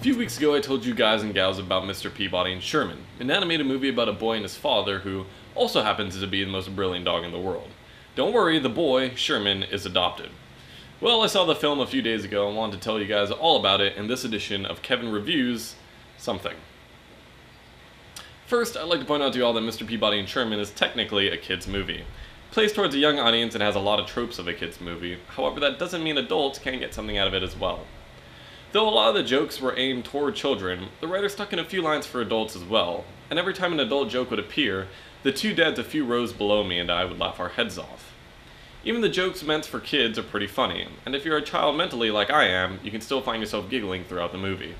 few weeks ago I told you guys and gals about Mr. Peabody and Sherman, an animated movie about a boy and his father who also happens to be the most brilliant dog in the world. Don't worry, the boy, Sherman, is adopted. Well, I saw the film a few days ago and wanted to tell you guys all about it in this edition of Kevin Reviews Something. First, I'd like to point out to you all that Mr. Peabody and Sherman is technically a kid's movie. It plays towards a young audience and has a lot of tropes of a kid's movie, however that doesn't mean adults can't get something out of it as well. Though a lot of the jokes were aimed toward children, the writer stuck in a few lines for adults as well, and every time an adult joke would appear, the two dads a few rows below me and I would laugh our heads off. Even the jokes meant for kids are pretty funny, and if you're a child mentally like I am, you can still find yourself giggling throughout the movie.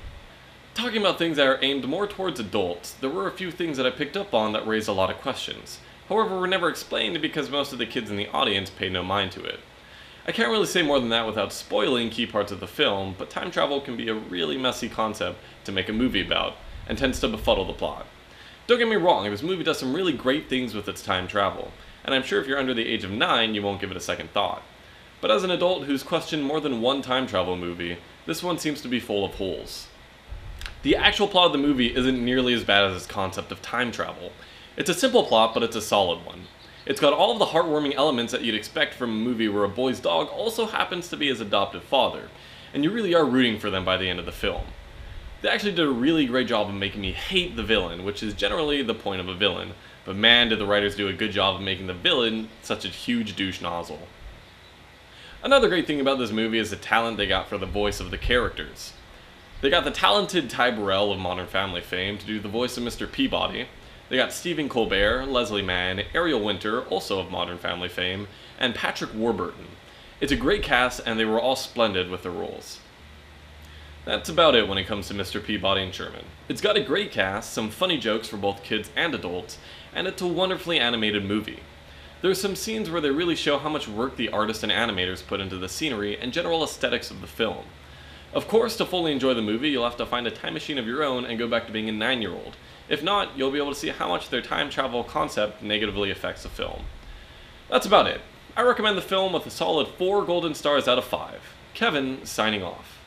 Talking about things that are aimed more towards adults, there were a few things that I picked up on that raised a lot of questions. However, were never explained because most of the kids in the audience paid no mind to it. I can't really say more than that without spoiling key parts of the film, but time travel can be a really messy concept to make a movie about, and tends to befuddle the plot. Don't get me wrong, this movie does some really great things with its time travel, and I'm sure if you're under the age of 9 you won't give it a second thought. But as an adult who's questioned more than one time travel movie, this one seems to be full of holes. The actual plot of the movie isn't nearly as bad as its concept of time travel. It's a simple plot, but it's a solid one. It's got all of the heartwarming elements that you'd expect from a movie where a boy's dog also happens to be his adoptive father, and you really are rooting for them by the end of the film. They actually did a really great job of making me hate the villain, which is generally the point of a villain, but man did the writers do a good job of making the villain such a huge douche nozzle. Another great thing about this movie is the talent they got for the voice of the characters. They got the talented Ty Burrell of Modern Family fame to do the voice of Mr. Peabody. They got Stephen Colbert, Leslie Mann, Ariel Winter, also of Modern Family fame, and Patrick Warburton. It's a great cast and they were all splendid with their roles. That's about it when it comes to Mr. Peabody and Sherman. It's got a great cast, some funny jokes for both kids and adults, and it's a wonderfully animated movie. There are some scenes where they really show how much work the artists and animators put into the scenery and general aesthetics of the film. Of course, to fully enjoy the movie, you'll have to find a time machine of your own and go back to being a 9-year-old. If not, you'll be able to see how much their time travel concept negatively affects the film. That's about it. I recommend the film with a solid 4 golden stars out of 5. Kevin, signing off.